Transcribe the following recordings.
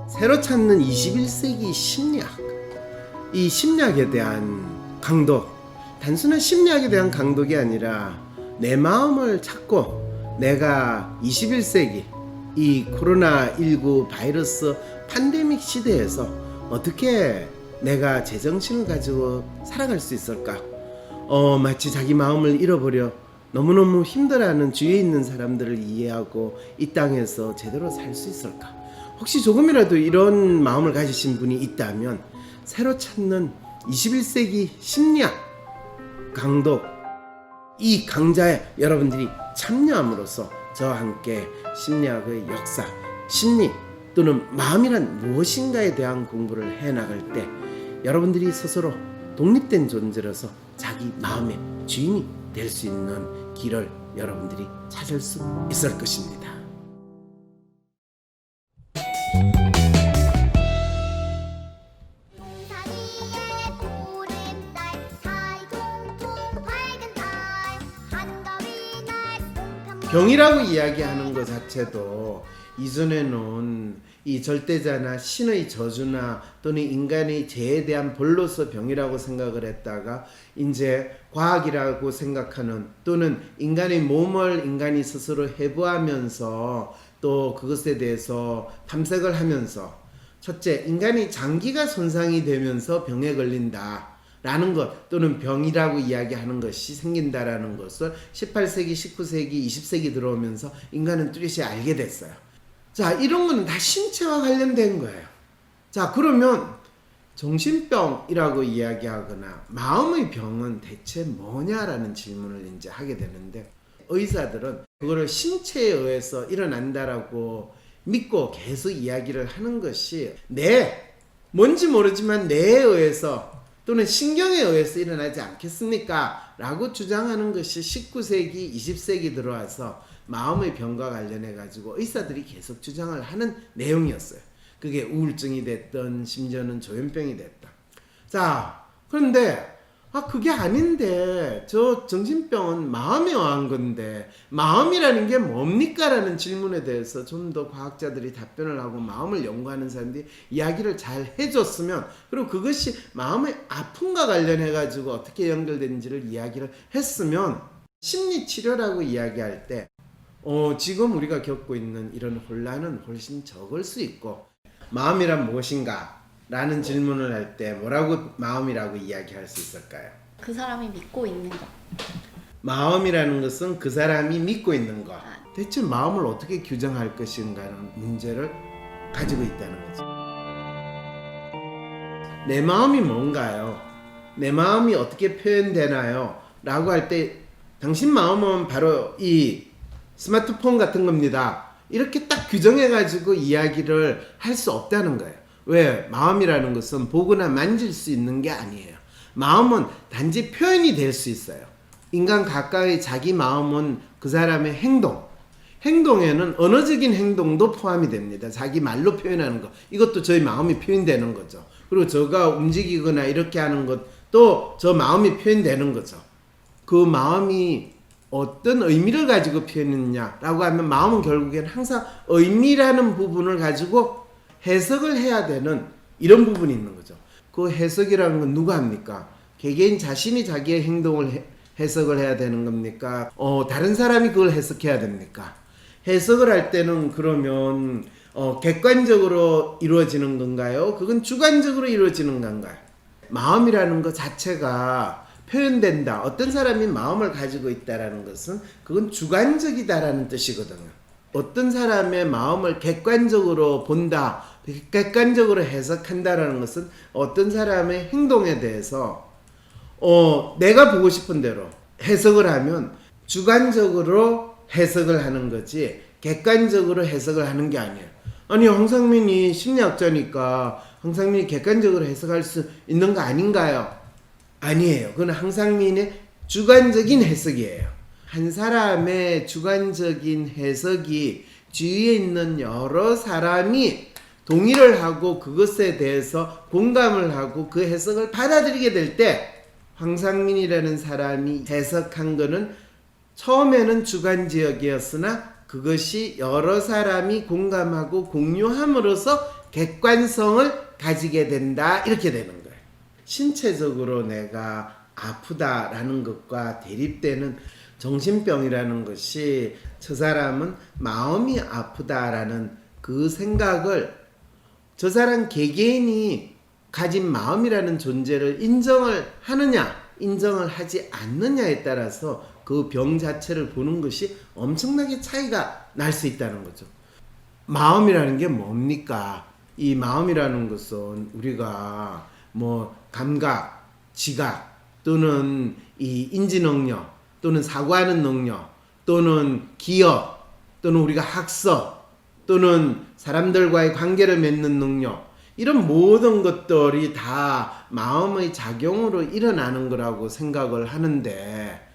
새로 찾는 21세기 심리학. 이 심리학에 대한 강도, 단순한 심리학에 대한 강독이 아니라 내 마음을 찾고 내가 21세기 이 코로나19 바이러스 팬데믹 시대에서 어떻게 내가 제정신을 가지고 살아갈 수 있을까? 마치 자기 마음을 잃어버려 너무너무 힘들어하는 주위에 있는 사람들을 이해하고 이 땅에서 제대로 살 수 있을까? 혹시 조금이라도 이런 마음을 가지신 분이 있다면 새로 찾는 21세기 심리학 강독, 이 강좌에 여러분들이 참여함으로써 저와 함께 심리학의 역사, 심리 또는 마음이란 무엇인가에 대한 공부를 해나갈 때 여러분들이 스스로 독립된 존재로서 자기 마음의 주인이 될 수 있는 길을 여러분들이 찾을 수 있을 것입니다. 병이라고 이야기하는 것 자체도 이전에는 이 절대자나 신의 저주나 또는 인간의 죄에 대한 벌로서 병이라고 생각을 했다가 이제 과학이라고 생각하는 또는 인간의 몸을 인간이 스스로 해부하면서 또 그것에 대해서 탐색을 하면서 첫째, 인간의 장기가 손상이 되면서 병에 걸린다 라는 것 또는 병이라고 이야기하는 것이 생긴다라는 것을 18세기, 19세기, 20세기 들어오면서 인간은 뚜렷이 알게 됐어요. 자, 이런 거는 다 신체와 관련된 거예요. 자, 그러면 정신병이라고 이야기하거나 마음의 병은 대체 뭐냐라는 질문을 이제 하게 되는데 의사들은 그거를 신체에 의해서 일어난다라고 믿고 계속 이야기를 하는 것이 뭔지 모르지만 뇌에 의해서 또는 신경에 의해서 일어나지 않겠습니까? 라고 주장하는 것이 19세기, 20세기 들어와서 마음의 병과 관련해 가지고 의사들이 계속 주장을 하는 내용이었어요. 그게 우울증이 됐던 심지어는 조현병이 됐다. 자, 그런데 그게 아닌데 저 정신병은 마음에 의한 건데 마음이라는 게 뭡니까? 라는 질문에 대해서 좀 더 과학자들이 답변을 하고 마음을 연구하는 사람들이 이야기를 잘 해줬으면 그리고 그것이 마음의 아픔과 관련해 가지고 어떻게 연결되는지를 이야기를 했으면 심리치료라고 이야기할 때 지금 우리가 겪고 있는 이런 혼란은 훨씬 적을 수 있고 마음이란 무엇인가? 라는 질문을 할 때 뭐라고 마음이라고 이야기할 수 있을까요? 그 사람이 믿고 있는 것. 마음이라는 것은 그 사람이 믿고 있는 것. 대체 마음을 어떻게 규정할 것인가는 문제를 가지고 있다는 거죠. 내 마음이 뭔가요? 내 마음이 어떻게 표현되나요? 라고 할 때 당신 마음은 바로 이 스마트폰 같은 겁니다. 이렇게 딱 규정해가지고 이야기를 할 수 없다는 거예요. 왜? 마음이라는 것은 보거나 만질 수 있는 게 아니에요. 마음은 단지 표현이 될 수 있어요. 인간 각각의 자기 마음은 그 사람의 행동에는 언어적인 행동도 포함이 됩니다. 자기 말로 표현하는 것, 이것도 저희 마음이 표현되는 거죠. 그리고 저가 움직이거나 이렇게 하는 것도 저 마음이 표현되는 거죠. 그 마음이 어떤 의미를 가지고 표현했냐라고 하면 마음은 결국엔 항상 의미라는 부분을 가지고 해석을 해야 되는 이런 부분이 있는 거죠. 그 해석이라는 건 누가 합니까? 개개인 자신이 자기의 행동을 해석을 해야 되는 겁니까? 다른 사람이 그걸 해석해야 됩니까? 해석을 할 때는 그러면 객관적으로 이루어지는 건가요? 그건 주관적으로 이루어지는 건가요? 마음이라는 것 자체가 표현된다. 어떤 사람이 마음을 가지고 있다라는 것은 그건 주관적이다라는 뜻이거든요. 어떤 사람의 마음을 객관적으로 본다, 객관적으로 해석한다라는 것은 어떤 사람의 행동에 대해서 내가 보고 싶은 대로 해석을 하면 주관적으로 해석을 하는 거지 객관적으로 해석을 하는 게 아니에요. 아니, 황상민이 심리학자니까 황상민이 객관적으로 해석할 수 있는 거 아닌가요? 아니에요. 그건 황상민의 주관적인 해석이에요. 한 사람의 주관적인 해석이 주위에 있는 여러 사람이 동의를 하고 그것에 대해서 공감을 하고 그 해석을 받아들이게 될 때 황상민이라는 사람이 해석한 거는 처음에는 주관적이었으나 그것이 여러 사람이 공감하고 공유함으로써 객관성을 가지게 된다. 이렇게 되는 거예요. 신체적으로 내가 아프다라는 것과 대립되는 정신병이라는 것이 저 사람은 마음이 아프다라는 그 생각을 저 사람 개개인이 가진 마음이라는 존재를 인정을 하느냐 인정을 하지 않느냐에 따라서 그 병 자체를 보는 것이 엄청나게 차이가 날 수 있다는 거죠. 마음이라는 게 뭡니까? 이 마음이라는 것은 우리가 뭐 감각, 지각 또는 이 인지 능력 또는 사고하는 능력 또는 기억 또는 우리가 학습 또는 사람들과의 관계를 맺는 능력 이런 모든 것들이 다 마음의 작용으로 일어나는 거라고 생각을 하는데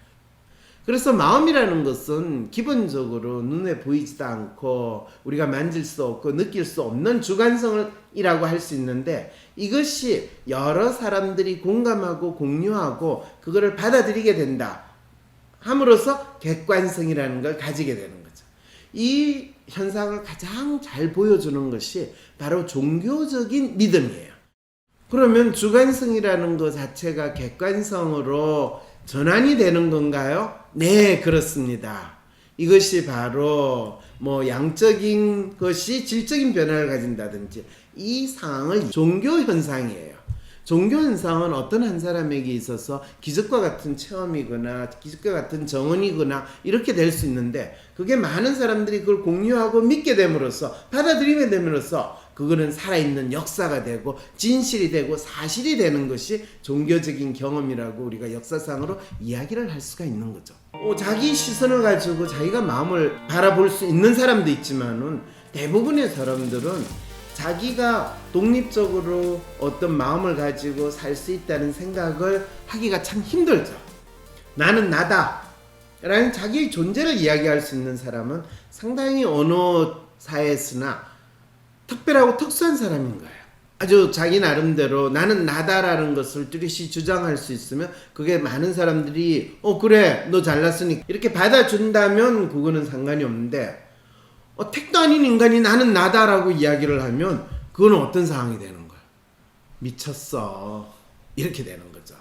그래서 마음이라는 것은 기본적으로 눈에 보이지도 않고 우리가 만질 수 없고 느낄 수 없는 주관성이라고 할 수 있는데 이것이 여러 사람들이 공감하고 공유하고 그거를 받아들이게 된다 함으로써 객관성이라는 걸 가지게 되는 거죠. 이 현상을 가장 잘 보여주는 것이 바로 종교적인 믿음이에요. 그러면 주관성이라는 것 자체가 객관성으로 전환이 되는 건가요? 네, 그렇습니다. 이것이 바로 뭐 양적인 것이 질적인 변화를 가진다든지 이 상황을 종교 현상이에요. 종교 현상은 어떤 한 사람에게 있어서 기적과 같은 체험이거나 기적과 같은 정언이거나 이렇게 될 수 있는데 그게 많은 사람들이 그걸 공유하고 믿게 됨으로써 받아들이게 됨으로써 그거는 살아있는 역사가 되고 진실이 되고 사실이 되는 것이 종교적인 경험이라고 우리가 역사상으로 이야기를 할 수가 있는 거죠. 자기 시선을 가지고 자기가 마음을 바라볼 수 있는 사람도 있지만은 대부분의 사람들은 자기가 독립적으로 어떤 마음을 가지고 살 수 있다는 생각을 하기가 참 힘들죠. 나는 나다 라는 자기의 존재를 이야기할 수 있는 사람은 상당히 어느 사회에서나 특별하고 특수한 사람인 거예요. 아주 자기 나름대로 나는 나다라는 것을 뚜렷이 주장할 수 있으면 그게 많은 사람들이 그래 너 잘났으니 이렇게 받아준다면 그거는 상관이 없는데 택도 아닌 인간이 나는 나다라고 이야기를 하면 그건 어떤 상황이 되는 거야? 미쳤어. 이렇게 되는 거죠.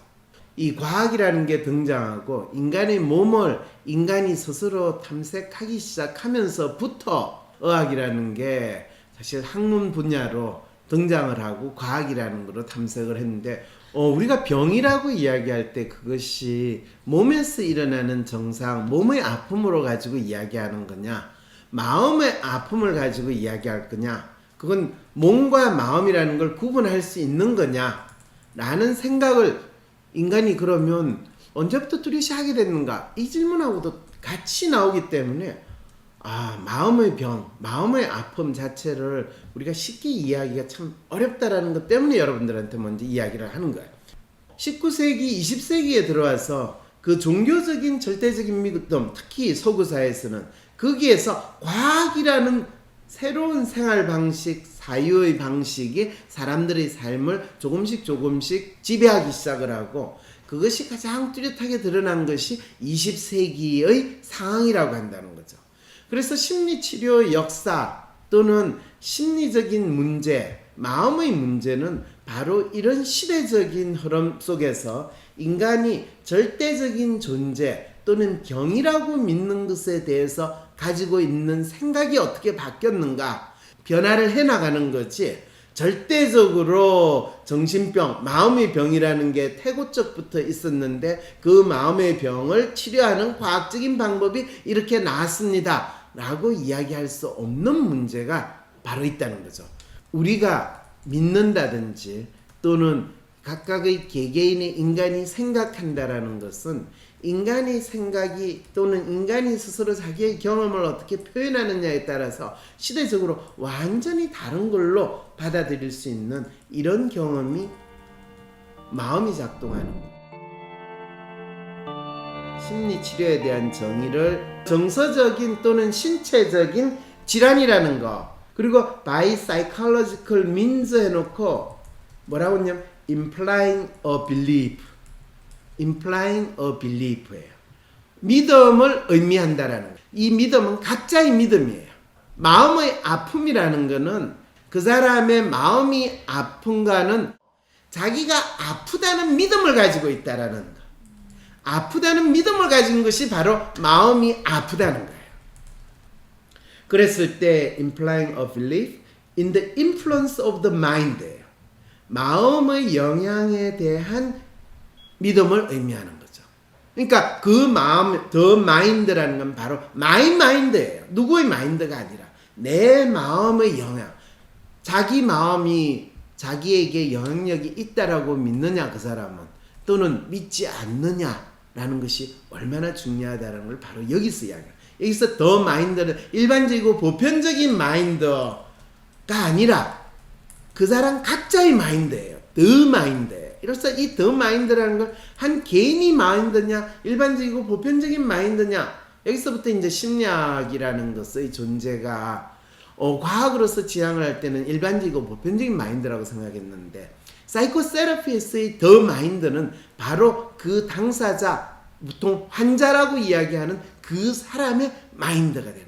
이 과학이라는 게 등장하고 인간의 몸을 인간이 스스로 탐색하기 시작하면서부터 의학이라는 게 사실 학문 분야로 등장을 하고 과학이라는 거로 탐색을 했는데 우리가 병이라고 이야기할 때 그것이 몸에서 일어나는 정상, 몸의 아픔으로 가지고 이야기하는 거냐 마음의 아픔을 가지고 이야기할 거냐 그건 몸과 마음이라는 걸 구분할 수 있는 거냐 라는 생각을 인간이 그러면 언제부터 뚜렷이 하게 됐는가 이 질문하고도 같이 나오기 때문에 마음의 병, 마음의 아픔 자체를 우리가 쉽게 이해하기가 참 어렵다라는 것 때문에 여러분들한테 먼저 이야기를 하는 거예요. 19세기, 20세기에 들어와서 그 종교적인 절대적인 믿음, 특히 서구사회에서는 거기에서 과학이라는 새로운 생활 방식, 사유의 방식이 사람들의 삶을 조금씩 지배하기 시작을 하고 그것이 가장 뚜렷하게 드러난 것이 20세기의 상황이라고 한다는 거죠. 그래서 심리치료의 역사 또는 심리적인 문제, 마음의 문제는 바로 이런 시대적인 흐름 속에서 인간이 절대적인 존재 또는 병이라고 믿는 것에 대해서 가지고 있는 생각이 어떻게 바뀌었는가 변화를 해나가는 거지 절대적으로 정신병, 마음의 병이라는 게 태고적부터 있었는데 그 마음의 병을 치료하는 과학적인 방법이 이렇게 나왔습니다 라고 이야기할 수 없는 문제가 바로 있다는 거죠. 우리가 믿는다든지 또는 각각의 개개인의 인간이 생각한다라는 것은 인간의 생각이 또는 인간이 스스로 자기의 경험을 어떻게 표현하느냐에 따라서 시대적으로 완전히 다른 걸로 받아들일 수 있는 이런 경험이 마음이 작동하는 거예요. 심리치료에 대한 정의를 정서적인 또는 신체적인 질환이라는 거 그리고 by psychological means 해놓고 뭐라고 했냐면 implying a belief예요. 믿음을 의미한다라는 거예요. 이 믿음은 각자의 믿음이에요. 마음의 아픔이라는 거는 그 사람의 마음이 아픈가는 자기가 아프다는 믿음을 가지고 있다라는 거. 아프다는 믿음을 가진 것이 바로 마음이 아프다는 거예요. 그랬을 때 implying a belief in the influence of the mind예요. 마음의 영향에 대한 믿음을 의미하는 거죠. 그러니까 그 마음, the mind라는 건 바로 my mind예요. 누구의 마인드가 아니라 내 마음의 영향. 자기 마음이 자기에게 영향력이 있다라고 믿느냐 그 사람은, 또는 믿지 않느냐라는 것이 얼마나 중요하다는 걸 바로 여기서 이야기해요. 여기서 더 마인드는 일반적이고 보편적인 마인드가 아니라 그 사람 각자의 마인드예요. 더 마인드예요. 이로써 이 더 마인드라는 걸 한 개인이 마인드냐, 일반적이고 보편적인 마인드냐, 여기서부터 이제 심리학이라는 것의 존재가 과학으로서 지향을 할 때는 일반적이고 보편적인 마인드라고 생각했는데, 사이코세라피스의 더 마인드는 바로 그 당사자, 보통 환자라고 이야기하는 그 사람의 마인드가 되는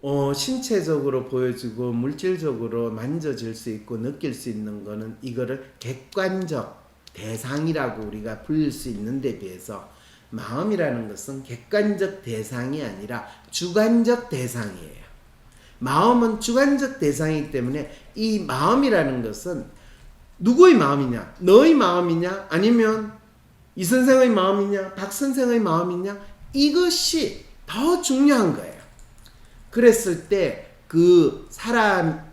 거예요. 신체적으로 보여지고 물질적으로 만져질 수 있고 느낄 수 있는 거는 이거를 객관적 대상이라고 우리가 불릴 수 있는 데 비해서 마음이라는 것은 객관적 대상이 아니라 주관적 대상이에요. 마음은 주관적 대상이기 때문에 이 마음이라는 것은 누구의 마음이냐? 너의 마음이냐? 아니면 이 선생의 마음이냐? 박 선생의 마음이냐? 이것이 더 중요한 거예요. 그랬을 때 그 사람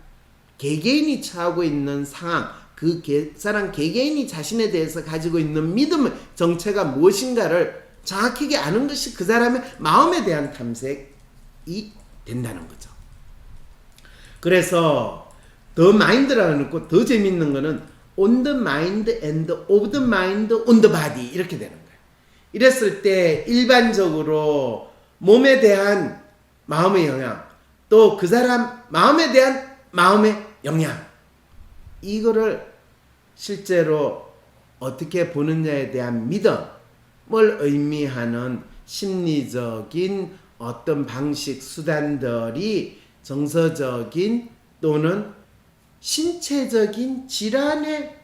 개개인이 처하고 있는 상황, 그 사람 개개인이 자신에 대해서 가지고 있는 믿음의 정체가 무엇인가를 정확하게 아는 것이 그 사람의 마음에 대한 탐색이 된다는 거죠. 그래서 더 마인드라는 거, 더 재밌는 거는 on the mind and of the mind on the body 이렇게 되는 거예요. 이랬을 때 일반적으로 몸에 대한 마음의 영향, 또 그 사람 마음에 대한 마음의 영향, 이거를 실제로 어떻게 보느냐에 대한 믿음을 의미하는 심리적인 어떤 방식, 수단들이 정서적인 또는 신체적인 질환의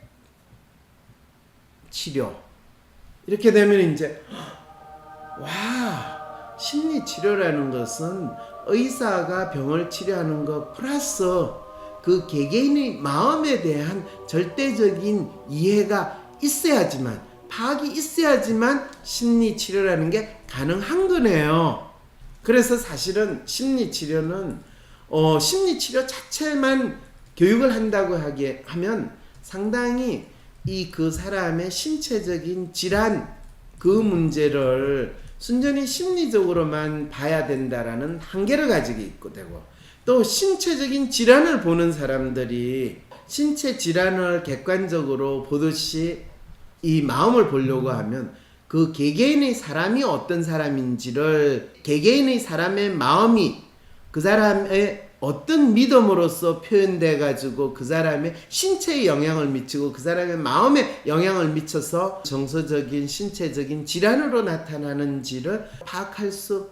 치료, 이렇게 되면 이제 와, 심리치료라는 것은 의사가 병을 치료하는 것 플러스 그 개개인의 마음에 대한 절대적인 이해가 있어야지만, 파악이 있어야지만 심리치료라는 게 가능한 거네요. 그래서 사실은 심리치료는 심리치료 자체만 교육을 한다고 하면 상당히 그 사람의 신체적인 질환, 그 문제를 순전히 심리적으로만 봐야 된다라는 한계를 가지고 있고 되고, 또 신체적인 질환을 보는 사람들이 신체 질환을 객관적으로 보듯이 이 마음을 보려고 하면 그 개개인의 사람이 어떤 사람인지를, 개개인의 사람의 마음이 그 사람의 어떤 믿음으로써 표현돼 가지고 그 사람의 신체에 영향을 미치고 그 사람의 마음에 영향을 미쳐서 정서적인 신체적인 질환으로 나타나는지를 파악할 수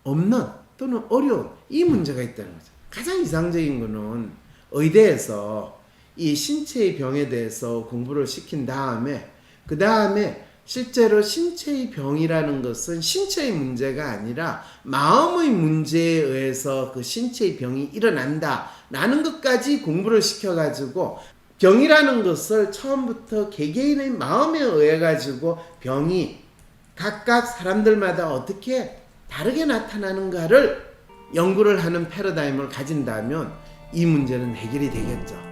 없는 또는 어려운 이 문제가 있다는 거죠. 가장 이상적인 거는 의대에서 이 신체의 병에 대해서 공부를 시킨 다음에 그 다음에 실제로 신체의 병이라는 것은 신체의 문제가 아니라 마음의 문제에 의해서 그 신체의 병이 일어난다 라는 것까지 공부를 시켜가지고, 병이라는 것을 처음부터 개개인의 마음에 의해 가지고 병이 각각 사람들마다 어떻게 다르게 나타나는가를 연구를 하는 패러다임을 가진다면 이 문제는 해결이 되겠죠.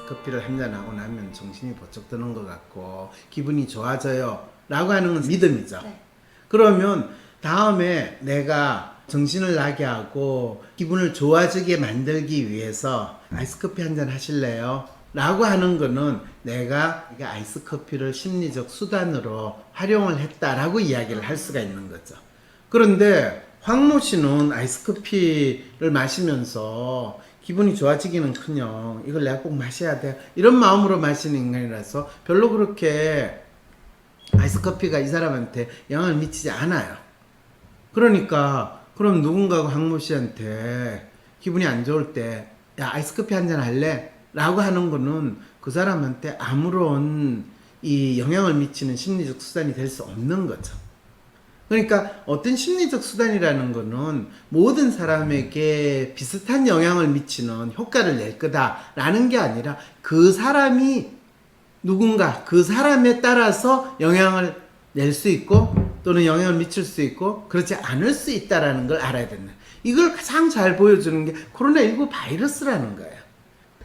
커피를 한잔하고 나면 정신이 번쩍 드는 것 같고 기분이 좋아져요 라고 하는 건 믿음이죠. 네. 그러면 다음에 내가 정신을 나게 하고 기분을 좋아지게 만들기 위해서 아이스커피 한잔 하실래요? 라고 하는 거는 내가 아이스커피를 심리적 수단으로 활용을 했다라고 이야기를 할 수가 있는 거죠. 그런데 황모 씨는 아이스커피를 마시면서 기분이 좋아지기는커녕 이걸 내가 꼭 마셔야 돼 이런 마음으로 마시는 인간이라서 별로 그렇게 아이스커피가 이 사람한테 영향을 미치지 않아요. 그러니까 그럼 누군가가 황모 씨한테 기분이 안 좋을 때 야 아이스커피 한잔 할래? 라고 하는 거는 그 사람한테 아무런 이 영향을 미치는 심리적 수단이 될 수 없는 거죠. 그러니까 어떤 심리적 수단이라는 거는 모든 사람에게 비슷한 영향을 미치는 효과를 낼 거다라는 게 아니라 그 사람이 누군가 그 사람에 따라서 영향을 낼 수 있고 또는 영향을 미칠 수 있고 그렇지 않을 수 있다라는 걸 알아야 된다. 이걸 가장 잘 보여주는 게 코로나19 바이러스라는 거예요.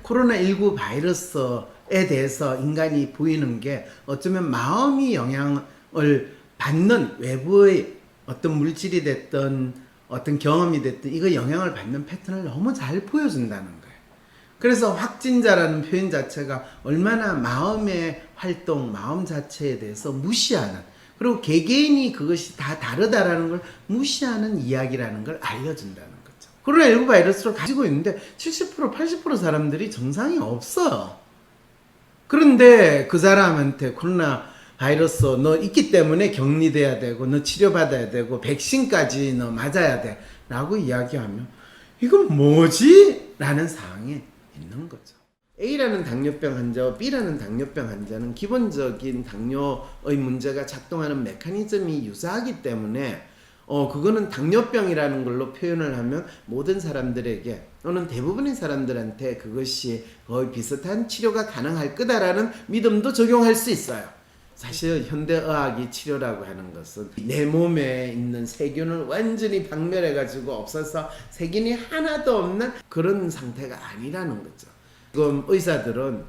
코로나19 바이러스에 대해서 인간이 보이는 게 어쩌면 마음이 영향을 받는 외부의 어떤 물질이 됐든 어떤 경험이 됐든 이거 영향을 받는 패턴을 너무 잘 보여준다는 거예요. 그래서 확진자라는 표현 자체가 얼마나 마음의 활동, 마음 자체에 대해서 무시하는 그리고 개개인이 그것이 다 다르다라는 걸 무시하는 이야기라는 걸 알려준다는 거죠. 코로나19 바이러스를 가지고 있는데 70% 80% 사람들이 정상이 없어요. 그런데 그 사람한테 코로나 바이러스 너 있기 때문에 격리돼야 되고 너 치료받아야 되고 백신까지 너 맞아야 돼 라고 이야기하면 이건 뭐지? 라는 상황에 있는 거죠. A라는 당뇨병 환자와 B라는 당뇨병 환자는 기본적인 당뇨의 문제가 작동하는 메커니즘이 유사하기 때문에 그거는 당뇨병이라는 걸로 표현을 하면 모든 사람들에게 또는 대부분의 사람들한테 그것이 거의 비슷한 치료가 가능할 거다라는 믿음도 적용할 수 있어요. 사실 현대의학이 치료라고 하는 것은 내 몸에 있는 세균을 완전히 박멸해가지고 없어서 세균이 하나도 없는 그런 상태가 아니라는 거죠. 지금 의사들은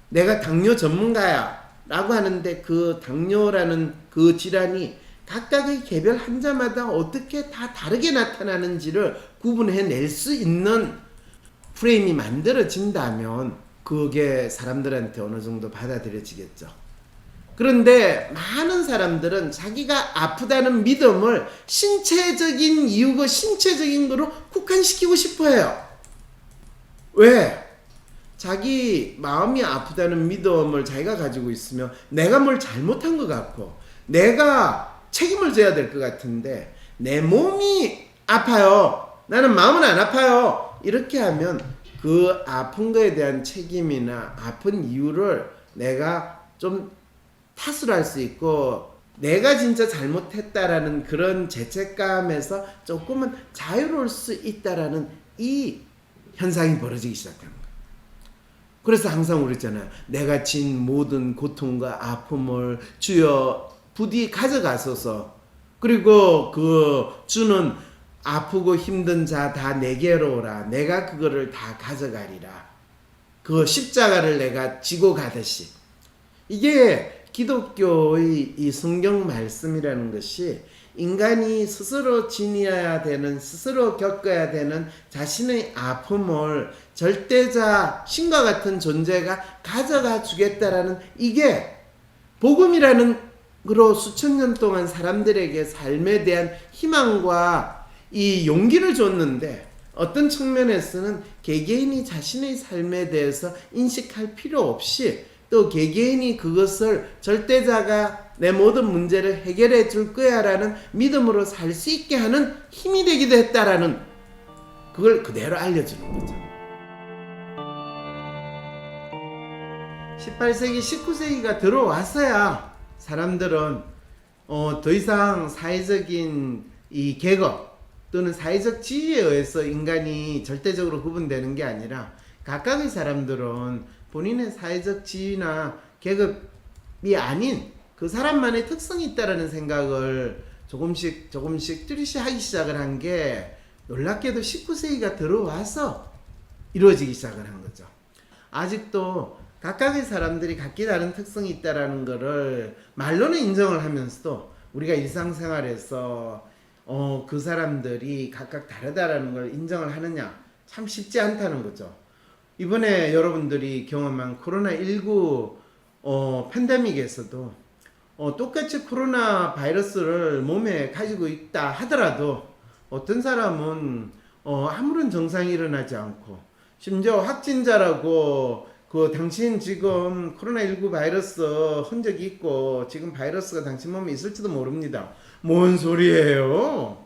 내가 당뇨 전문가야 라고 하는데 그 당뇨라는 그 질환이 각각의 개별 환자마다 어떻게 다 다르게 나타나는지를 구분해낼 수 있는 프레임이 만들어진다면 그게 사람들한테 어느 정도 받아들여지겠죠. 그런데 많은 사람들은 자기가 아프다는 믿음을 신체적인 이유고 신체적인 거로 국한시키고 싶어 해요. 왜? 자기 마음이 아프다는 믿음을 자기가 가지고 있으면 내가 뭘 잘못한 것 같고 내가 책임을 져야 될 것 같은데 내 몸이 아파요. 나는 마음은 안 아파요. 이렇게 하면 그 아픈 거에 대한 책임이나 아픈 이유를 내가 좀 탓을 할 수 있고 내가 진짜 잘못했다라는 그런 죄책감에서 조금은 자유로울 수 있다라는 이 현상이 벌어지기 시작합니다. 그래서 항상 그랬잖아요. 내가 진 모든 고통과 아픔을 주여 부디 가져가소서. 그리고 그 주는 아프고 힘든 자 다 내게로 오라. 내가 그거를 다 가져가리라. 그 십자가를 내가 지고 가듯이. 이게 기독교의 이 성경 말씀이라는 것이 인간이 스스로 지녀야 되는, 스스로 겪어야 되는 자신의 아픔을 절대자 신과 같은 존재가 가져가 주겠다라는 이게 복음이라는 그로 수천 년 동안 사람들에게 삶에 대한 희망과 이 용기를 줬는데 어떤 측면에서는 개개인이 자신의 삶에 대해서 인식할 필요 없이 또 개개인이 그것을 절대자가 내 모든 문제를 해결해 줄 거야 라는 믿음으로 살 수 있게 하는 힘이 되기도 했다라는 그걸 그대로 알려주는 거죠. 18세기 19세기가 들어와서야 사람들은 더 이상 사회적인 이 계급 또는 사회적 지위에 의해서 인간이 절대적으로 구분되는 게 아니라 각각의 사람들은 본인의 사회적 지위나 계급이 아닌 그 사람만의 특성이 있다라는 생각을 조금씩 뚜렷이 시작을 한 게 놀랍게도 19세기가 들어와서 이루어지기 시작을 한 거죠. 아직도 각각의 사람들이 각기 다른 특성이 있다라는 거를 말로는 인정을 하면서도 우리가 일상생활에서 그 사람들이 각각 다르다라는 걸 인정을 하느냐 참 쉽지 않다는 거죠. 이번에 여러분들이 경험한 코로나19 팬데믹에서도 똑같이 코로나 바이러스를 몸에 가지고 있다 하더라도 어떤 사람은 아무런 증상이 일어나지 않고 심지어 확진자라고 그 당신 지금 코로나19 바이러스 흔적이 있고 지금 바이러스가 당신 몸에 있을지도 모릅니다. 뭔 소리예요?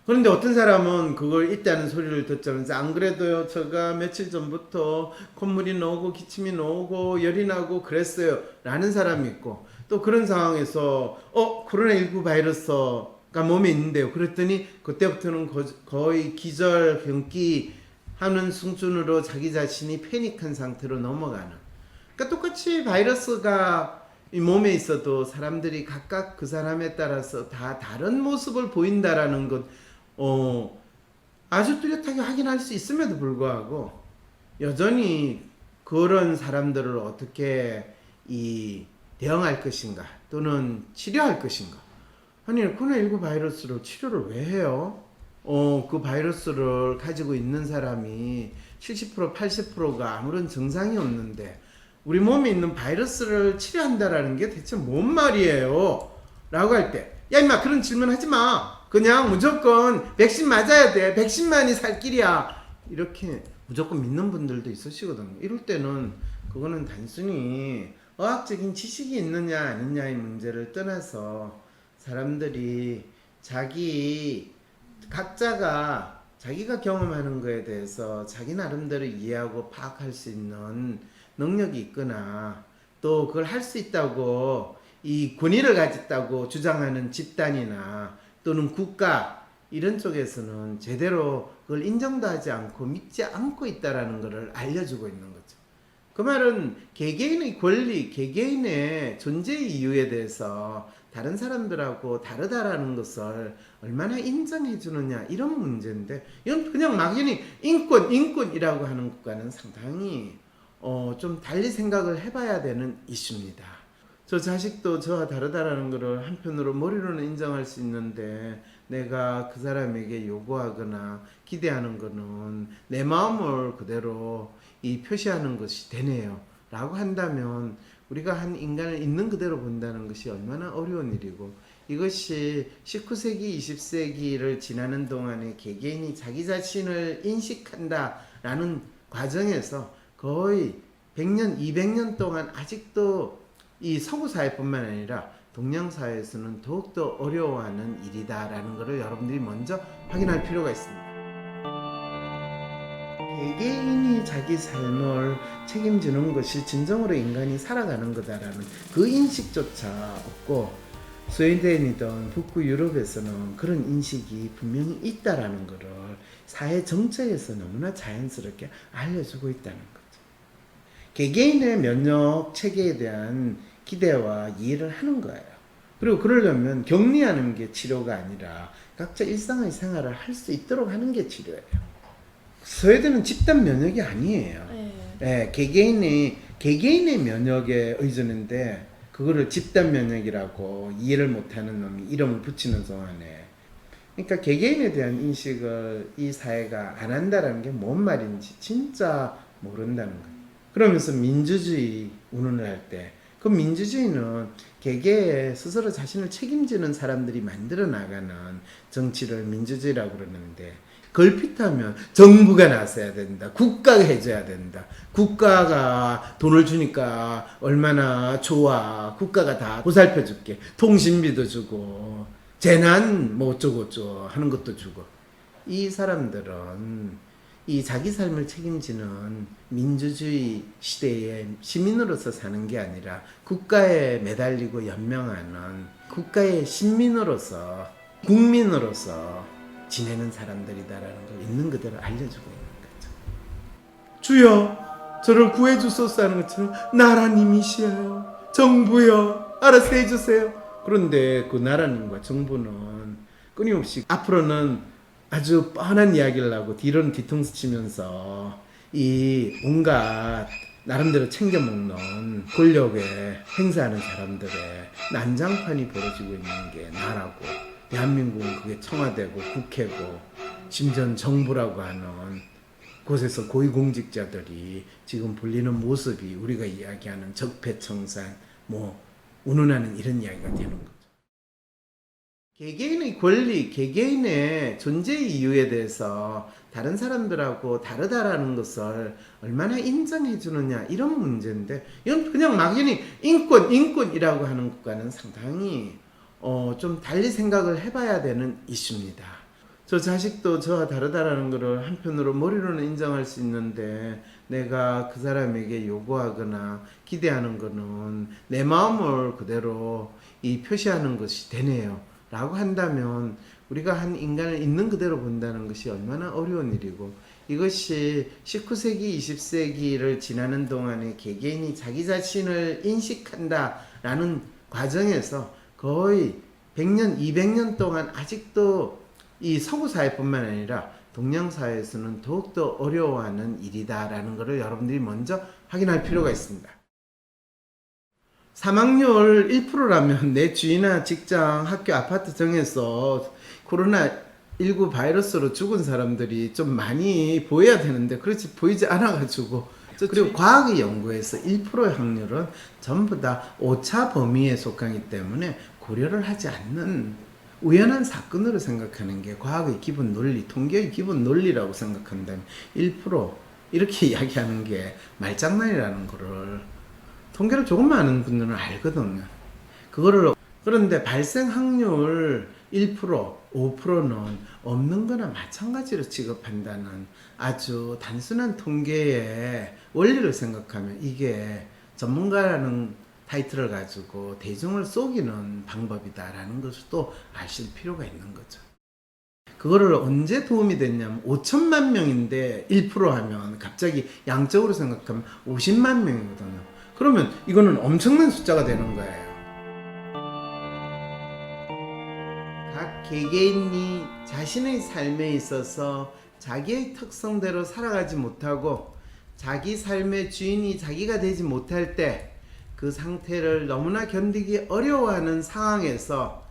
그런데 어떤 사람은 그걸 있다는 소리를 듣자면서 안 그래도요 제가 며칠 전부터 콧물이 나오고 기침이 나오고 열이 나고 그랬어요 라는 사람이 있고 또 그런 상황에서 코로나19 바이러스가 몸에 있는데요 그랬더니 그때부터는 거의 기절 경기 하는 수준으로 자기 자신이 패닉한 상태로 넘어가는 그러니까 똑같이 바이러스가 이 몸에 있어도 사람들이 각각 그 사람에 따라서 다 다른 모습을 보인다라는 것 아주 뚜렷하게 확인할 수 있음에도 불구하고 여전히 그런 사람들을 어떻게 대응할 것인가 또는 치료할 것인가 아니 코로나19 바이러스로 치료를 왜 해요? 그 바이러스를 가지고 있는 사람이 70% 80%가 아무런 증상이 없는데 우리 몸에 있는 바이러스를 치료한다라는 게 대체 뭔 말이에요? 라고 할 때 야 임마 그런 질문 하지 마 그냥 무조건 백신 맞아야 돼 백신만이 살 길이야 이렇게 무조건 믿는 분들도 있으시거든요 이럴 때는 그거는 단순히 의학적인 지식이 있느냐 아니냐의 문제를 떠나서 사람들이 각자가 자기가 경험하는 거에 대해서 자기 나름대로 이해하고 파악할 수 있는 능력이 있거나 또 그걸 할 수 있다고 이 권위를 가졌다고 주장하는 집단이나 또는 국가 이런 쪽에서는 제대로 그걸 인정도 하지 않고 믿지 않고 있다라는 것을 알려주고 있는 거죠. 그 말은 개개인의 권리, 개개인의 존재 이유에 대해서 다른 사람들하고 다르다라는 것을 얼마나 인정해 주느냐 이런 문제인데 이건 그냥 막연히 인권이라고 하는 것과는 상당히 좀 달리 생각을 해봐야 되는 이슈입니다. 저 자식도 저와 다르다라는 것을 한편으로 머리로는 인정할 수 있는데 내가 그 사람에게 요구하거나 기대하는 것은 내 마음을 그대로 표시하는 것이 되네요 라고 한다면 우리가 한 인간을 있는 그대로 본다는 것이 얼마나 어려운 일이고 이것이 19세기 20세기를 지나는 동안에 개개인이 자기 자신을 인식한다라는 과정에서 거의 100년 200년 동안 아직도 이 서구 사회뿐만 아니라 동양 사회에서는 더욱더 어려워하는 일이다라는 것을 여러분들이 먼저 확인할 필요가 있습니다. 개개인이 자기 삶을 책임지는 것이 진정으로 인간이 살아가는 거다라는 그 인식조차 없고 스웨덴이든 북부 유럽에서는 그런 인식이 분명히 있다라는 것을 사회 정책에서 너무나 자연스럽게 알려주고 있다는 거죠. 개개인의 면역 체계에 대한 기대와 이해를 하는 거예요. 그리고 그러려면 격리하는 게 치료가 아니라 각자 일상의 생활을 할 수 있도록 하는 게 치료예요. 스웨덴은 집단 면역이 아니에요. 네, 개개인의 면역에 의존인데 그거를 집단 면역이라고 이해를 못하는 놈이 이름을 붙이는 동안에 그러니까 개개인에 대한 인식을 이 사회가 안 한다라는 게 뭔 말인지 진짜 모른다는 거예요. 그러면서 민주주의 운운을 할 때 그 민주주의는 개개의 스스로 자신을 책임지는 사람들이 만들어 나가는 정치를 민주주의라고 그러는데 걸핏하면 정부가 나서야 된다. 국가가 해줘야 된다. 국가가 돈을 주니까 얼마나 좋아. 국가가 다 보살펴 줄게. 통신비도 주고 재난 뭐 어쩌고저쩌고 하는 것도 주고 이 사람들은 이 자기 삶을 책임지는 민주주의 시대의 시민으로서 사는 게 아니라 국가에 매달리고 연명하는 국가의 신민으로서 국민으로서 지내는 사람들이다라는 걸 있는 그대로 알려주고 있는 거죠. 주여 저를 구해주소서 하는 것처럼 나라님이시여요. 정부여 알아서 해주세요. 그런데 그 나라님과 정부는 끊임없이 앞으로는 아주 뻔한 이야기를 하고 뒤로는 뒤통수 치면서 이 온갖 나름대로 챙겨 먹는 권력에 행사하는 사람들의 난장판이 벌어지고 있는 게 나라고 대한민국은 그게 청와대고 국회고 심지어 정부라고 하는 곳에서 고위공직자들이 지금 불리는 모습이 우리가 이야기하는 적폐청산 운운하는 이런 이야기가 되는 거죠. 개개인의 권리, 개개인의 존재 이유에 대해서 다른 사람들하고 다르다라는 것을 얼마나 인정해 주느냐 이런 문제인데 이건 그냥 막연히 인권이라고 하는 것과는 상당히 좀 달리 생각을 해봐야 되는 이슈입니다. 저 자식도 저와 다르다라는 것을 한편으로 머리로는 인정할 수 있는데 내가 그 사람에게 요구하거나 기대하는 것은 내 마음을 그대로 이 표시하는 것이 되네요 라고 한다면 우리가 한 인간을 있는 그대로 본다는 것이 얼마나 어려운 일이고 이것이 19세기, 20세기를 지나는 동안에 개개인이 자기 자신을 인식한다라는 과정에서 거의 100년, 200년 동안 아직도 이 서구 사회뿐만 아니라 동양 사회에서는 더욱더 어려워하는 일이다라는 것을 여러분들이 먼저 확인할 필요가 있습니다. 사망률 1%라면 내 주위나 직장, 학교, 아파트 등에서 코로나19 바이러스로 죽은 사람들이 좀 많이 보여야 되는데 그렇지 보이지 않아가지고 그리고 과학의 연구에서 1%의 확률은 전부 다 오차 범위에 속하기 때문에 고려를 하지 않는 우연한 사건으로 생각하는 게 과학의 기본 논리, 통계의 기본 논리라고 생각한다면 1% 이렇게 이야기하는 게 말장난이라는 거를 통계를 조금만 아는 분들은 알거든요. 그런데 발생 확률 1%, 5%는 없는 거나 마찬가지로 취급한다는 아주 단순한 통계의 원리를 생각하면 이게 전문가라는 타이틀을 가지고 대중을 속이는 방법이다라는 것을 또 아실 필요가 있는 거죠. 그거를 언제 도움이 됐냐면 5천만 명인데 1% 하면 갑자기 양적으로 생각하면 50만 명이거든요. 그러면 이거는 엄청난 숫자가 되는 거예요. 각 개개인이 자신의 삶에 있어서 자기의 특성대로 살아가지 못하고 자기 삶의 주인이 자기가 되지 못할 때 그 상태를 너무나 견디기 어려워하는 상황에서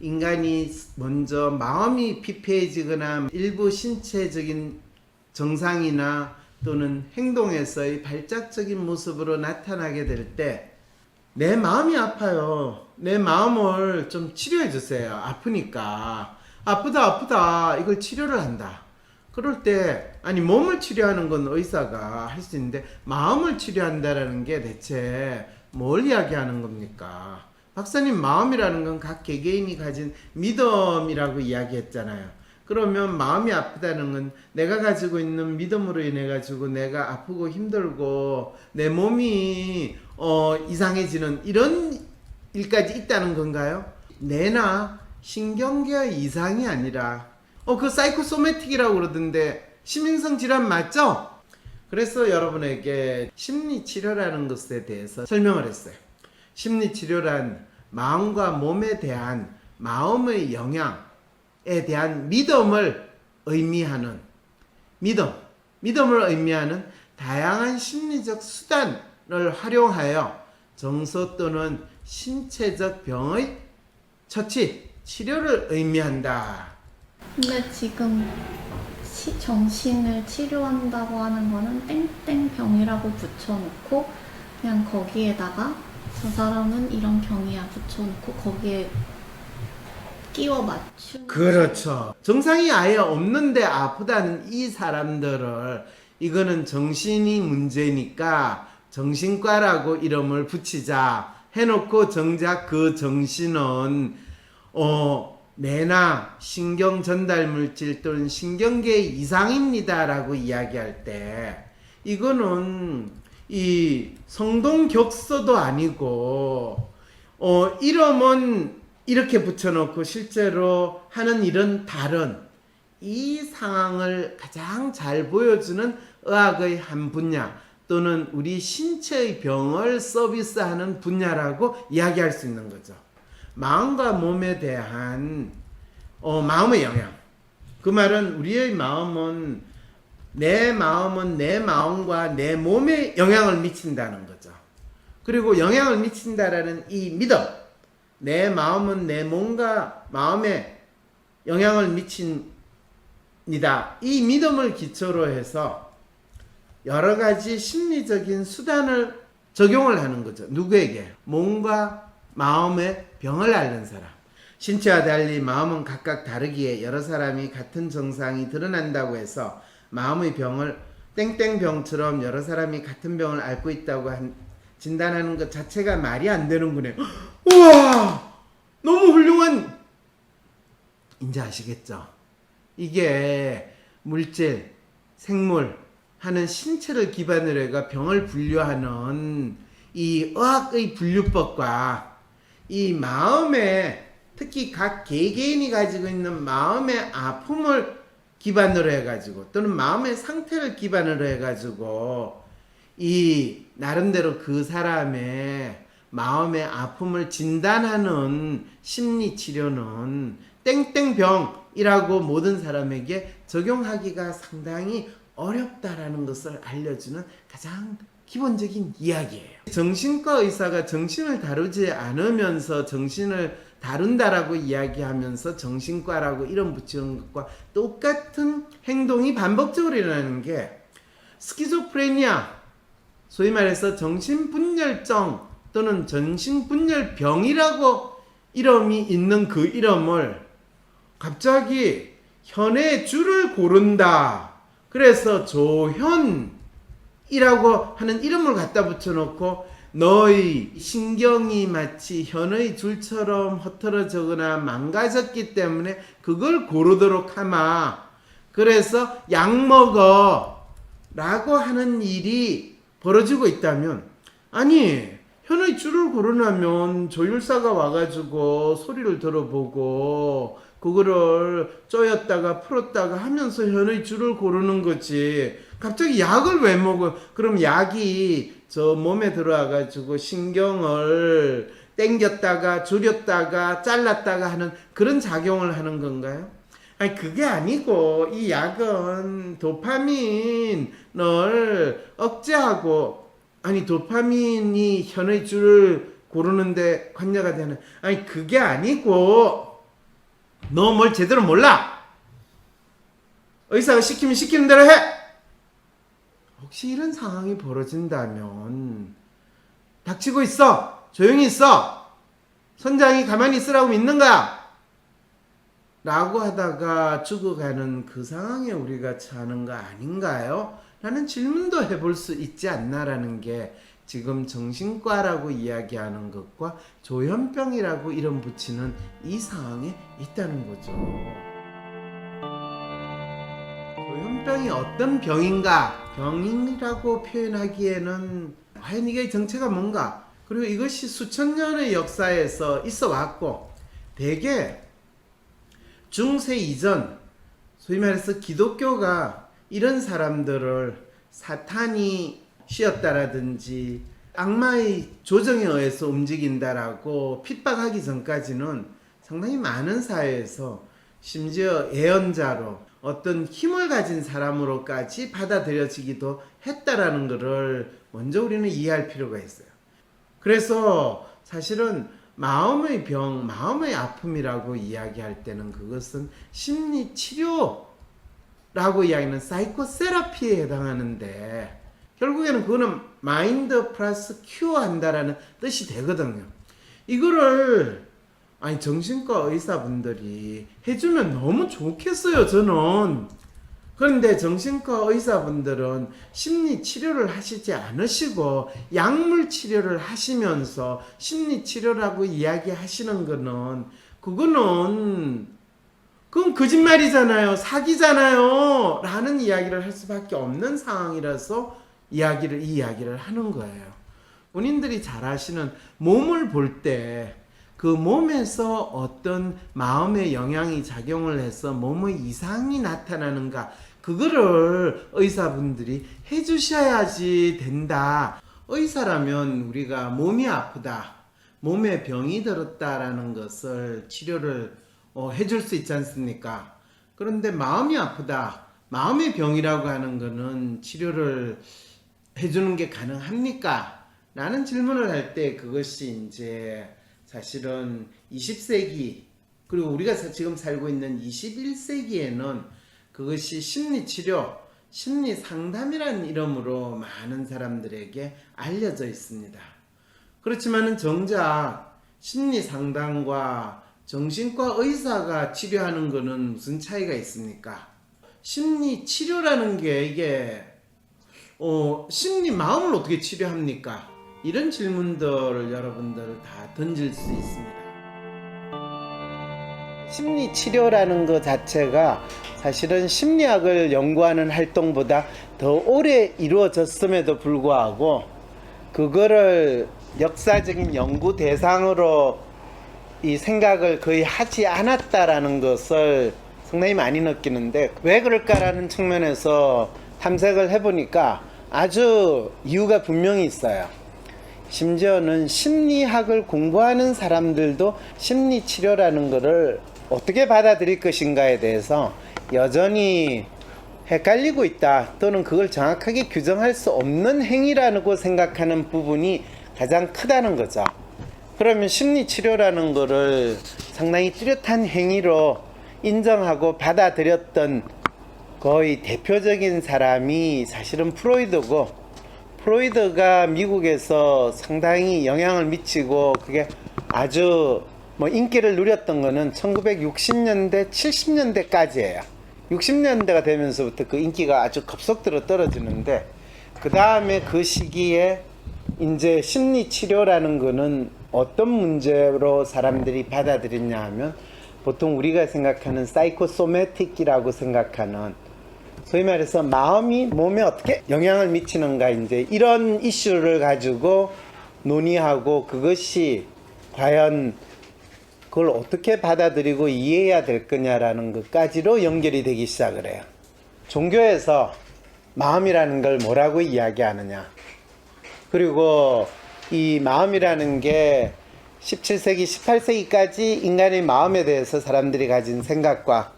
인간이 먼저 마음이 피폐해지거나 일부 신체적인 증상이나 또는 행동에서의 발작적인 모습으로 나타나게 될 때 내 마음이 아파요. 내 마음을 좀 치료해 주세요. 아프니까. 아프다. 이걸 치료를 한다. 그럴 때 아니 몸을 치료하는 건 의사가 할 수 있는데 마음을 치료한다라는 게 대체 뭘 이야기하는 겁니까? 박사님 마음이라는 건 각 개개인이 가진 믿음이라고 이야기했잖아요. 그러면 마음이 아프다는 건 내가 가지고 있는 믿음으로 인해 가지고 내가 아프고 힘들고 내 몸이 이상해지는 이런 일까지 있다는 건가요? 뇌나 신경계의 이상이 아니라 그 사이코소매틱이라고 그러던데 심인성 질환 맞죠? 그래서 여러분에게 심리치료라는 것에 대해서 설명을 했어요. 심리치료란 마음과 몸에 대한 마음의 영향에 대한 믿음을 의미하는 믿음을 의미하는 다양한 심리적 수단을 활용하여 정서 또는 신체적 병의 처치, 치료를 의미한다. 근데 지금 정신을 치료한다고 하는 거는 땡땡병이라고 붙여놓고 그냥 거기에다가 저 사람은 이런 병이야 붙여놓고 거기에 끼워 맞추는 그렇죠. 증상이 아예 없는데 아프다는 이 사람들을 이거는 정신이 문제니까 정신과라고 이름을 붙이자 해놓고 정작 그 정신은 뇌나 신경 전달 물질 또는 신경계의 이상입니다라고 이야기할 때 이거는 이 성동격서도 아니고 이름은 이렇게 붙여놓고 실제로 하는 일은 다른 이 상황을 가장 잘 보여주는 의학의 한 분야 또는 우리 신체의 병을 서비스하는 분야라고 이야기할 수 있는 거죠. 마음과 몸에 대한 마음의 영향. 그 말은 우리의 마음은 내 마음과 내 몸에 영향을 미친다는 거죠. 그리고 영향을 미친다라는 이 믿음. 내 마음은 내 몸과 마음에 영향을 미칩니다. 이 믿음을 기초로 해서 여러 가지 심리적인 수단을 적용을 하는 거죠. 누구에게? 몸과 마음의 병을 앓는 사람. 신체와 달리 마음은 각각 다르기에 여러 사람이 같은 증상이 드러난다고 해서 마음의 병을 땡땡병처럼 여러 사람이 같은 병을 앓고 있다고 진단하는 것 자체가 말이 안 되는구나. 우와! 너무 훌륭한, 이제 아시겠죠? 이게 물질, 생물 하는 신체를 기반으로 해가 병을 분류하는 이 의학의 분류법과 이 마음의, 특히 각 개개인이 가지고 있는 마음의 아픔을 기반으로 해가지고 또는 마음의 상태를 기반으로 해가지고 이 나름대로 그 사람의 마음의 아픔을 진단하는 심리치료는 땡땡병이라고 모든 사람에게 적용하기가 상당히 어렵다라는 것을 알려주는 가장 기본적인 이야기예요. 정신과 의사가 정신을 다루지 않으면서 정신을 다룬다라고 이야기하면서 정신과라고 이름 붙이는 것과 똑같은 행동이 반복적으로 일어나는 게 스키조프레니아, 소위 말해서 정신분열증 또는 정신분열병이라고 이름이 있는 그 이름을 갑자기 현의 줄을 고른다. 그래서 조현이라고 하는 이름을 갖다 붙여놓고 너의 신경이 마치 현의 줄처럼 흐트러지거나 망가졌기 때문에 그걸 고르도록 하마. 그래서 약 먹어 라고 하는 일이 벌어지고 있다면, 아니 현의 줄을 고르려면 조율사가 와가지고 소리를 들어보고 그거를 쪼였다가 풀었다가 하면서 현의 줄을 고르는 거지. 갑자기 약을 왜 먹어? 그럼 약이 저 몸에 들어와가지고 신경을 땡겼다가 줄였다가 잘랐다가 하는 그런 작용을 하는 건가요? 아니 그게 아니고 이 약은 도파민을 억제하고, 아니 도파민이 현의 줄을 고르는데 관여가 되는, 아니 그게 아니고 너 뭘 제대로 몰라. 의사가 시키면 시키는 대로 해. 혹시 이런 상황이 벌어진다면 닥치고 있어, 조용히 있어, 선장이 가만히 있으라고 믿는 거야 라고 하다가 죽어가는 그 상황에 우리가 처하는 거 아닌가요? 라는 질문도 해볼 수 있지 않나라는 게 지금 정신과라고 이야기하는 것과 조현병이라고 이름 붙이는 이 상황에 있다는 거죠. 조현병이 어떤 병인가? 병이라고 표현하기에는 과연 이게 정체가 뭔가? 그리고 이것이 수천 년의 역사에서 있어 왔고, 대개 중세 이전, 소위 말해서 기독교가 이런 사람들을 사탄이 씌었다라든지 악마의 조정에 의해서 움직인다라고 핍박하기 전까지는 상당히 많은 사회에서 심지어 예언자로 어떤 힘을 가진 사람으로까지 받아들여지기도 했다라는 것을 먼저 우리는 이해할 필요가 있어요. 그래서 사실은 마음의 병, 마음의 아픔이라고 이야기할 때는 그것은 심리치료라고 이야기하는 사이코세라피에 해당하는데, 결국에는 그거는 마인드 플러스 큐어 한다라는 뜻이 되거든요. 이거를 아니 정신과 의사분들이 해주면 너무 좋겠어요, 저는. 그런데 정신과 의사분들은 심리치료를 하시지 않으시고 약물 치료를 하시면서 심리치료라고 이야기하시는 거는 그건 거짓말이잖아요, 사기잖아요 라는 이야기를 할 수밖에 없는 상황이라서 이 이야기를 하는 거예요. 본인들이 잘 아시는 몸을 볼 때 그 몸에서 어떤 마음의 영향이 작용을 해서 몸의 이상이 나타나는가, 그거를 의사분들이 해주셔야지 된다. 의사라면 우리가 몸이 아프다, 몸에 병이 들었다라는 것을 치료를 해줄 수 있지 않습니까? 그런데 마음이 아프다, 마음의 병이라고 하는 거는 치료를 해주는 게 가능합니까? 라는 질문을 할 때 그것이 이제 사실은 20세기 그리고 우리가 지금 살고 있는 21세기에는 그것이 심리치료, 심리상담이라는 이름으로 많은 사람들에게 알려져 있습니다. 그렇지만은 정작 심리상담과 정신과 의사가 치료하는 거는 무슨 차이가 있습니까? 심리 치료라는 게 이게 심리 마음을 어떻게 치료합니까? 이런 질문들을 여러분들 다 던질 수 있습니다. 심리 치료라는 것 자체가 사실은 심리학을 연구하는 활동보다 더 오래 이루어졌음에도 불구하고 그거를 역사적인 연구 대상으로 이 생각을 거의 하지 않았다라는 것을 상당히 많이 느끼는데, 왜 그럴까라는 측면에서 탐색을 해보니까 아주 이유가 분명히 있어요. 심지어는 심리학을 공부하는 사람들도 심리 치료라는 것을 어떻게 받아들일 것인가에 대해서 여전히 헷갈리고 있다, 또는 그걸 정확하게 규정할 수 없는 행위라고 생각하는 부분이 가장 크다는 거죠. 그러면 심리 치료라는 거를 상당히 뚜렷한 행위로 인정하고 받아들였던 거의 대표적인 사람이 사실은 프로이드고, 프로이드가 미국에서 상당히 영향을 미치고 그게 아주 인기를 누렸던 거는 1960년대 70년대까지예요 60년대가 되면서부터 그 인기가 아주 급속도로 떨어지는데, 그 다음에 그 시기에 이제 심리 치료라는 거는 어떤 문제로 사람들이 받아들였냐 하면, 보통 우리가 생각하는 사이코소매틱이라고 생각하는, 소위 말해서 마음이 몸에 어떻게 영향을 미치는가, 이제 이런 이슈를 가지고 논의하고 그것이 과연 그걸 어떻게 받아들이고 이해해야 될 거냐라는 것까지로 연결이 되기 시작을 해요. 종교에서 마음이라는 걸 뭐라고 이야기하느냐, 그리고 이 마음이라는 게 17세기, 18세기까지 인간의 마음에 대해서 사람들이 가진 생각과,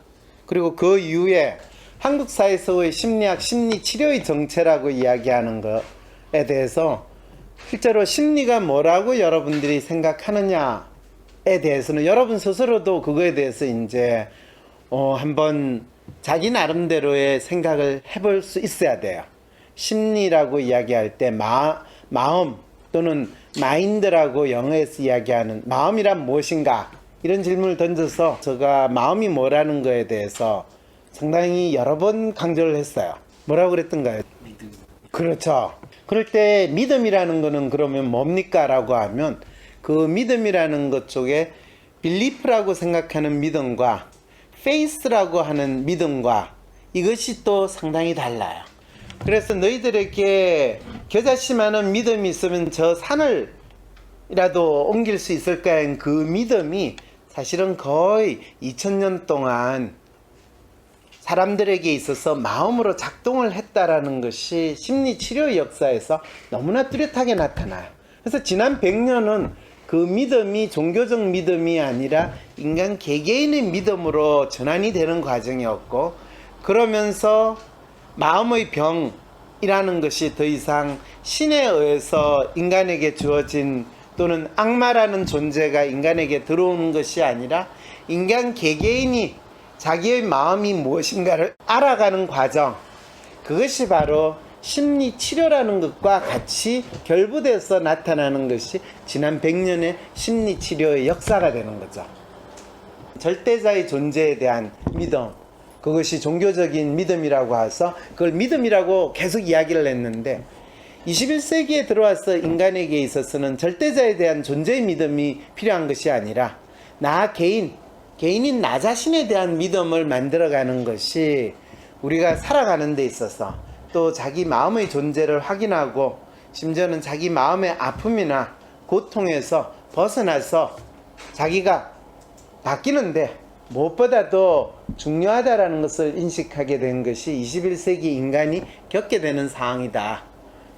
그리고 그 이후에 한국 사회에서의 심리학, 심리치료의 정체라고 이야기하는 것에 대해서 실제로 심리가 뭐라고 여러분들이 생각하느냐에 대해서는 여러분 스스로도 그거에 대해서 이제 한번 자기 나름대로의 생각을 해볼 수 있어야 돼요. 심리라고 이야기할 때 마음 또는 마인드라고 영어에서 이야기하는 마음이란 무엇인가, 이런 질문을 던져서 제가 마음이 뭐라는 거에 대해서 상당히 여러 번 강조를 했어요. 뭐라고 그랬던가요? 믿음. 그렇죠. 그럴 때 믿음이라는 거는 그러면 뭡니까? 라고 하면 그 믿음이라는 것 쪽에 빌리프라고 생각하는 믿음과 페이스라고 하는 믿음과 이것이 또 상당히 달라요. 그래서 너희들에게 겨자씨만한 믿음이 있으면 저 산을 이라도 옮길 수 있을까 하는 그 믿음이 사실은 거의 2000년 동안 사람들에게 있어서 마음으로 작동을 했다라는 것이 심리치료 역사에서 너무나 뚜렷하게 나타나요. 그래서 지난 100년은 그 믿음이 종교적 믿음이 아니라 인간 개개인의 믿음으로 전환이 되는 과정이었고, 그러면서 마음의 병이라는 것이 더 이상 신에 의해서 인간에게 주어진, 또는 악마라는 존재가 인간에게 들어오는 것이 아니라 인간 개개인이 자기의 마음이 무엇인가를 알아가는 과정, 그것이 바로 심리치료라는 것과 같이 결부돼서 나타나는 것이 지난 100년의 심리치료의 역사가 되는 거죠. 절대자의 존재에 대한 믿음, 그것이 종교적인 믿음이라고 해서 그걸 믿음이라고 계속 이야기를 했는데, 21세기에 들어와서 인간에게 있어서는 절대자에 대한 존재의 믿음이 필요한 것이 아니라 나 개인인 나 자신에 대한 믿음을 만들어가는 것이 우리가 살아가는 데 있어서, 또 자기 마음의 존재를 확인하고 심지어는 자기 마음의 아픔이나 고통에서 벗어나서 자기가 바뀌는데 무엇보다도 중요하다라는 것을 인식하게 된 것이 21세기 인간이 겪게 되는 상황이다.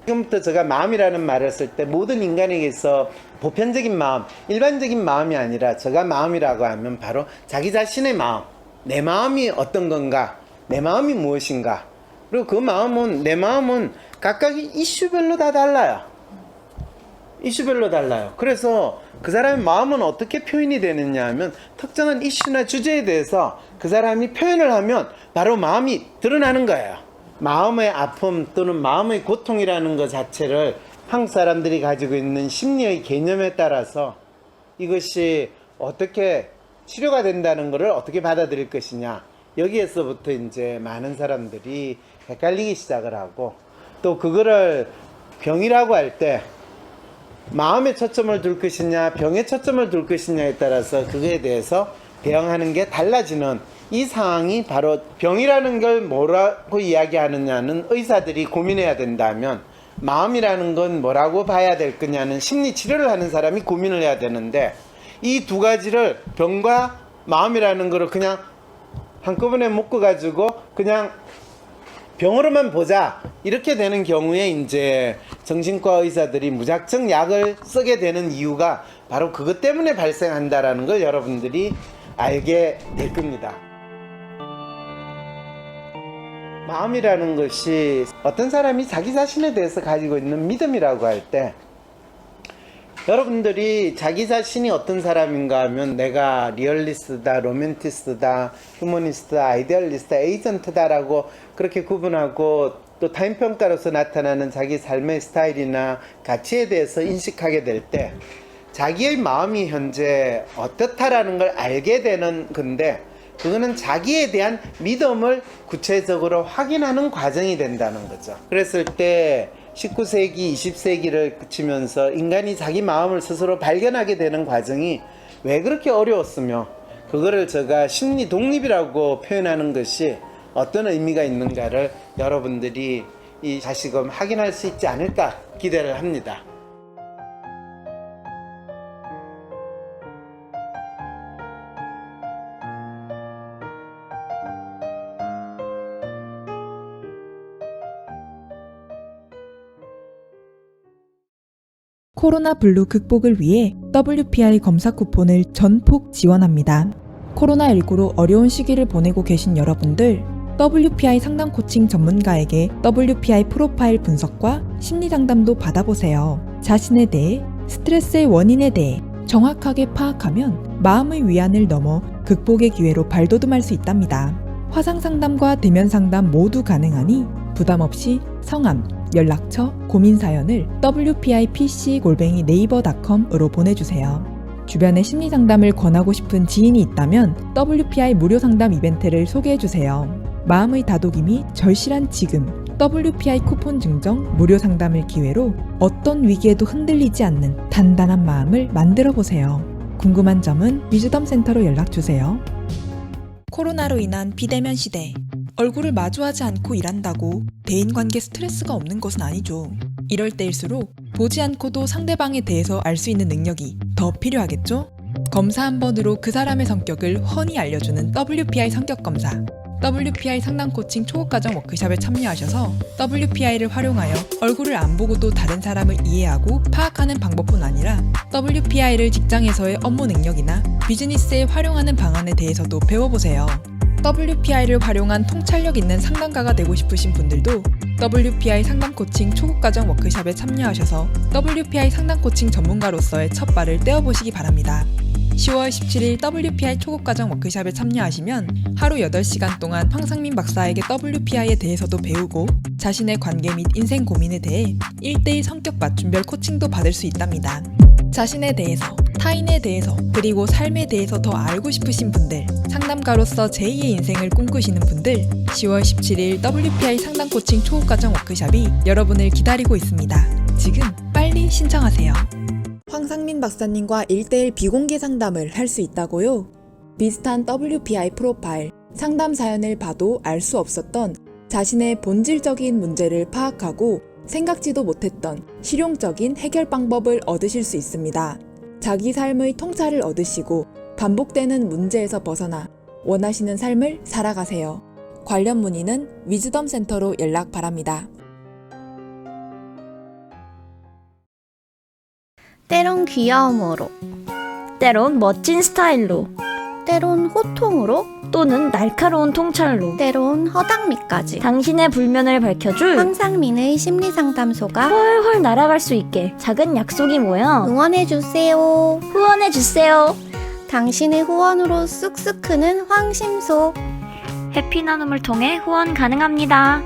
지금부터 제가 마음이라는 말을 쓸 때 모든 인간에게서 보편적인 마음, 일반적인 마음이 아니라 제가 마음이라고 하면 바로 자기 자신의 마음, 내 마음이 어떤 건가, 내 마음이 무엇인가, 그리고 그 마음은, 내 마음은 각각의 이슈별로 다 달라요. 이슈별로 달라요. 그래서 그 사람의 마음은 어떻게 표현이 되느냐 하면, 특정한 이슈나 주제에 대해서 그 사람이 표현을 하면 바로 마음이 드러나는 거예요. 마음의 아픔 또는 마음의 고통이라는 것 자체를 한국 사람들이 가지고 있는 심리의 개념에 따라서 이것이 어떻게 치료가 된다는 것을 어떻게 받아들일 것이냐. 여기에서부터 이제 많은 사람들이 헷갈리기 시작을 하고, 또 그거를 병이라고 할 때 마음에 초점을 둘 것이냐 병에 초점을 둘 것이냐에 따라서 그거에 대해서 대응하는 게 달라지는 이 상황이 바로 병이라는 걸 뭐라고 이야기하느냐는 의사들이 고민해야 된다면, 마음이라는 건 뭐라고 봐야 될 거냐는 심리 치료를 하는 사람이 고민을 해야 되는데, 이 두 가지를 병과 마음이라는 거를 그냥 한꺼번에 묶어 가지고 그냥 병으로만 보자 이렇게 되는 경우에 이제 정신과 의사들이 무작정 약을 쓰게 되는 이유가 바로 그것 때문에 발생한다라는 걸 여러분들이 알게 될 겁니다. 마음이라는 것이 어떤 사람이 자기 자신에 대해서 가지고 있는 믿음이라고 할 때, 여러분들이 자기 자신이 어떤 사람인가 하면 내가 리얼리스트다, 로맨티스트다, 휴머니스트다, 아이디얼리스트다, 에이전트다라고 그렇게 구분하고, 또 타인평가로서 나타나는 자기 삶의 스타일이나 가치에 대해서 인식하게 될 때 자기의 마음이 현재 어떻다라는 걸 알게 되는 건데, 그거는 자기에 대한 믿음을 구체적으로 확인하는 과정이 된다는 거죠. 그랬을 때 19세기, 20세기를 거치면서 인간이 자기 마음을 스스로 발견하게 되는 과정이 왜 그렇게 어려웠으며, 그거를 제가 심리 독립이라고 표현하는 것이 어떤 의미가 있는가를 여러분들이 다시금 확인할 수 있지 않을까 기대를 합니다. 코로나 블루 극복을 위해 WPI 검사 쿠폰을 전폭 지원합니다. 코로나19로 어려운 시기를 보내고 계신 여러분들, WPI 상담 코칭 전문가에게 WPI 프로파일 분석과 심리 상담도 받아보세요. 자신에 대해, 스트레스의 원인에 대해 정확하게 파악하면 마음의 위안을 넘어 극복의 기회로 발돋움할 수 있답니다. 화상 상담과 대면 상담 모두 가능하니 부담 없이 성함, 연락처, 고민 사연을 wpipc@naver.com으로 보내주세요. 주변에 심리 상담을 권하고 싶은 지인이 있다면 WPI 무료 상담 이벤트를 소개해주세요. 마음의 다독임이 절실한 지금, WPI 쿠폰 증정 무료 상담을 기회로 어떤 위기에도 흔들리지 않는 단단한 마음을 만들어보세요. 궁금한 점은 위즈덤 센터로 연락주세요. 코로나로 인한 비대면 시대. 얼굴을 마주하지 않고 일한다고 대인관계 스트레스가 없는 것은 아니죠. 이럴 때일수록 보지 않고도 상대방에 대해서 알 수 있는 능력이 더 필요하겠죠? 검사 한 번으로 그 사람의 성격을 훤히 알려주는 WPI 성격검사. WPI 상담 코칭 초급과정 워크숍에 참여하셔서 WPI를 활용하여 얼굴을 안 보고도 다른 사람을 이해하고 파악하는 방법뿐 아니라 WPI를 직장에서의 업무 능력이나 비즈니스에 활용하는 방안에 대해서도 배워보세요. WPI를 활용한 통찰력 있는 상담가가 되고 싶으신 분들도 WPI 상담 코칭 초급과정 워크숍에 참여하셔서 WPI 상담 코칭 전문가로서의 첫 발을 떼어보시기 바랍니다. 10월 17일 WPI 초급과정 워크숍에 참여하시면 하루 8시간 동안 황상민 박사에게 WPI에 대해서도 배우고 자신의 관계 및 인생 고민에 대해 1:1 성격 맞춤별 코칭도 받을 수 있답니다. 자신에 대해서, 타인에 대해서, 그리고 삶에 대해서 더 알고 싶으신 분들, 상담가로서 제2의 인생을 꿈꾸시는 분들, 10월 17일 WPI 상담 코칭 초급과정 워크숍이 여러분을 기다리고 있습니다. 지금 빨리 신청하세요. 황상민 박사님과 1:1 비공개 상담을 할 수 있다고요? 비슷한 WPI 프로파일, 상담 사연을 봐도 알 수 없었던 자신의 본질적인 문제를 파악하고 생각지도 못했던 실용적인 해결 방법을 얻으실 수 있습니다. 자기 삶의 통찰을 얻으시고 반복되는 문제에서 벗어나 원하시는 삶을 살아가세요. 관련 문의는 위즈덤 센터로 연락 바랍니다. 때론 귀여움으로, 때론 멋진 스타일로, 때론 호통으로, 또는 날카로운 통찰로, 때론 허당미까지 당신의 불면을 밝혀줄 황상민의 심리상담소가 훨훨 날아갈 수 있게 작은 약속이 모여 응원해주세요. 후원해주세요. 당신의 후원으로 쑥쑥 크는 황심소. 해피 나눔을 통해 후원 가능합니다.